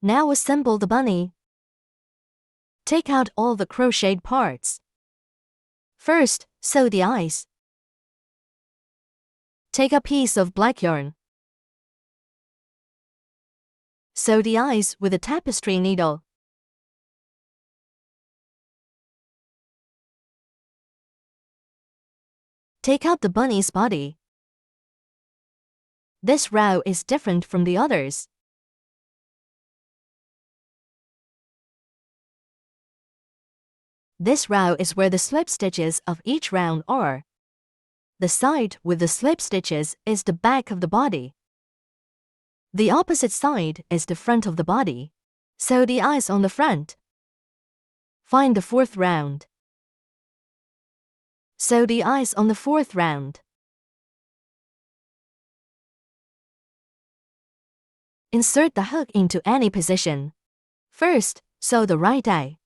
Now assemble the bunny. Take out all the crocheted parts. First, sew the eyes. Take a piece of black yarn. Sew the eyes with a tapestry needle. Take out the bunny's body. This row is different from the others. This row is where the slip stitches of each round are. The side with the slip stitches is the back of the body. The opposite side is the front of the body. Sew the eyes on the front. Find the fourth round. Sew the eyes on the fourth round. Insert the hook into any position. First, sew the right eye.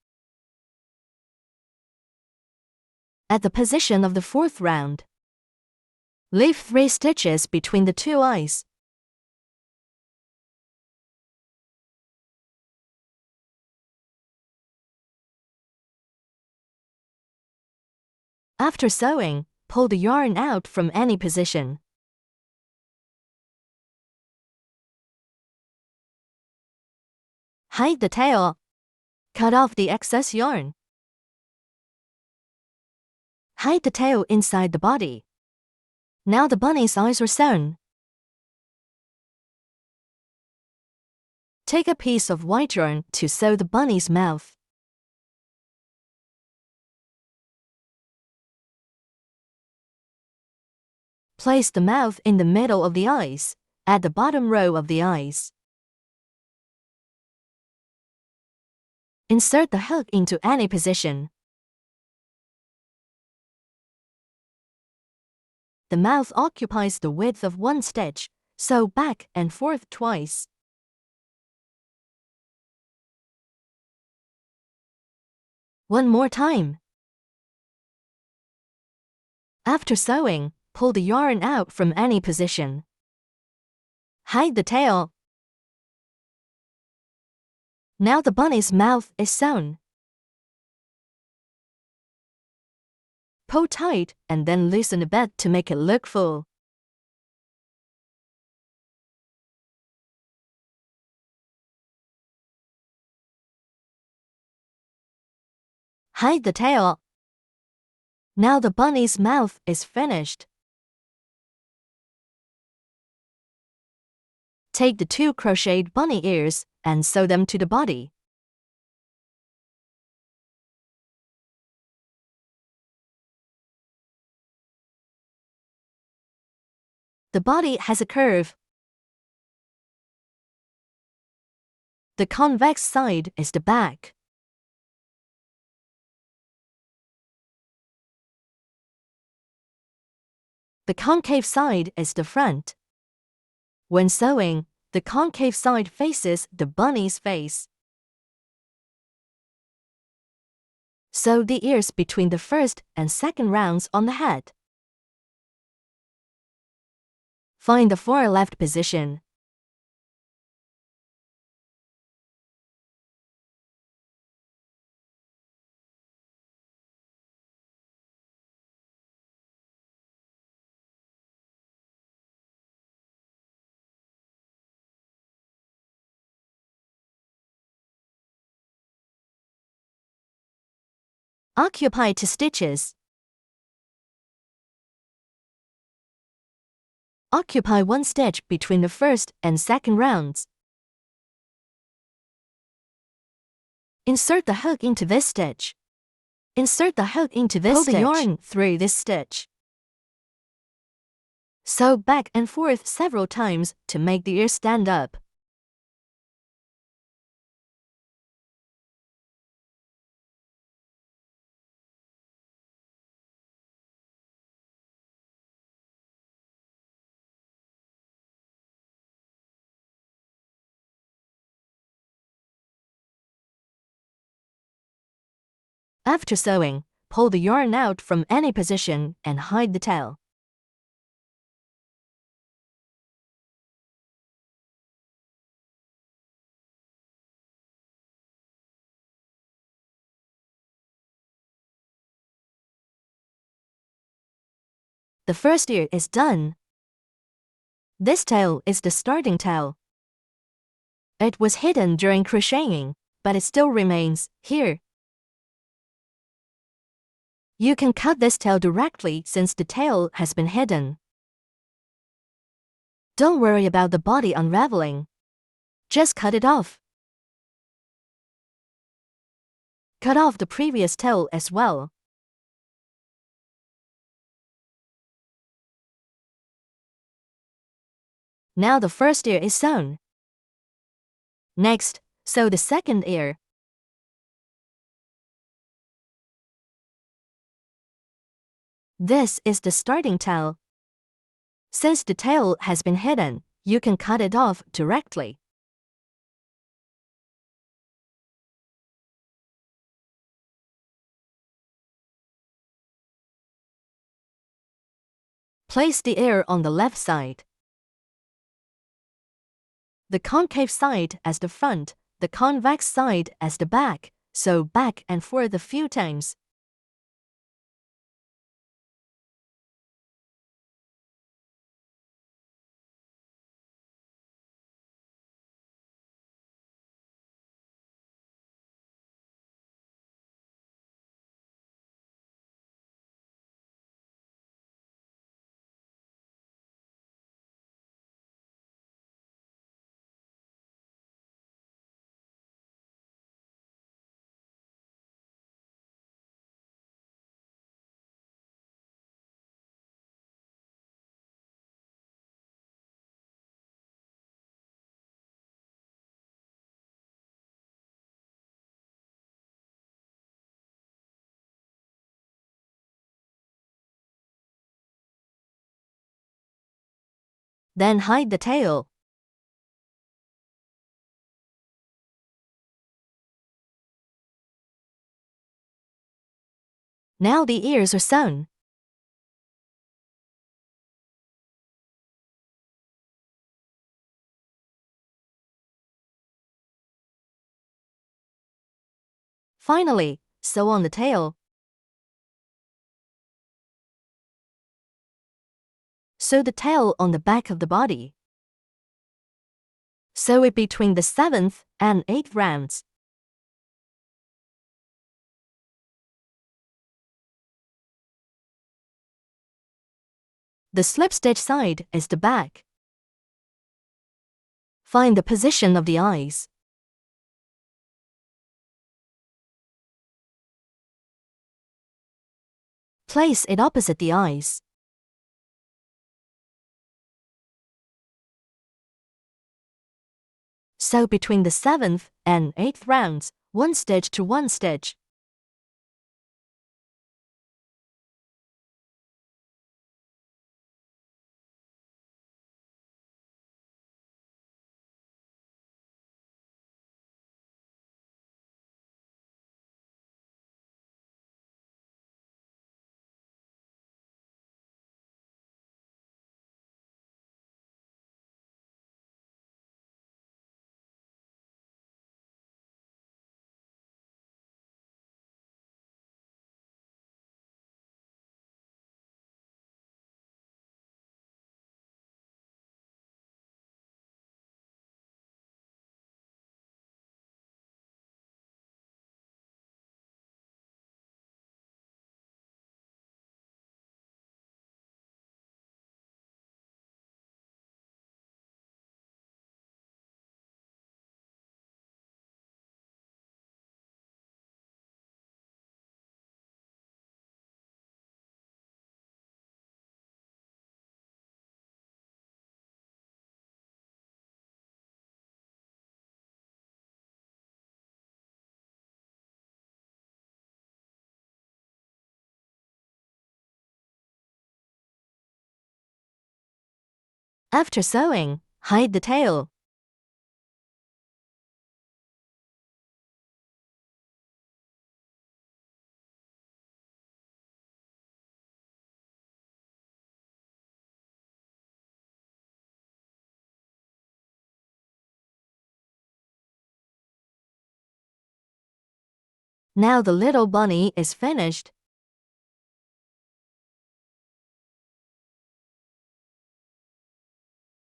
At the position of the fourth round, leave 3 stitches between the 2 eyes. After sewing, pull the yarn out from any position. Hide the tail. Cut off the excess yarn. Hide the tail inside the body. Now the bunny's eyes are sewn. Take a piece of white yarn to sew the bunny's mouth. Place the mouth in the middle of the eyes, at the bottom row of the eyes. Insert the hook into any position. The mouth occupies the width of 1 stitch, sew back and forth twice. One more time. After sewing, pull the yarn out from any position. Hide the tail. Now the bunny's mouth is sewn. Pull tight and then loosen a bit to make it look full. Hide the tail. Now the bunny's mouth is finished. Take the 2 crocheted bunny ears and sew them to the body. The body has a curve. The convex side is the back. The concave side is the front. When sewing, the concave side faces the bunny's face. Sew the ears between the first and second rounds on the head. Find the far left position. Occupy 2 stitches. Occupy 1 stitch between the first and second rounds. Insert the hook into this stitch. Insert the hook into this stitch. Pull the yarn through this stitch. Sew back and forth several times to make the ear stand up. After sewing, pull the yarn out from any position and hide the tail. The first ear is done. This tail is the starting tail. It was hidden during crocheting, but it still remains here. You can cut this tail directly since the tail has been hidden. Don't worry about the body unraveling. Just cut it off. Cut off the previous tail as well. Now the first ear is sewn. Next, sew the second ear. This is the starting tail. Since the tail has been hidden, you can cut it off directly. Place the ear on the left side. The concave side as the front, the convex side as the back, sew back and forth a few times. Then hide the tail. Now the ears are sewn. Finally, sew on the tail. Sew the tail on the back of the body. Sew it between the 7th and 8th rounds. The slip stitch side is the back. Find the position of the eyes. Place it opposite the eyes. Sew between the 7th and 8th rounds, 1 stitch to 1 stitch. After sewing, hide the tail. Now the little bunny is finished.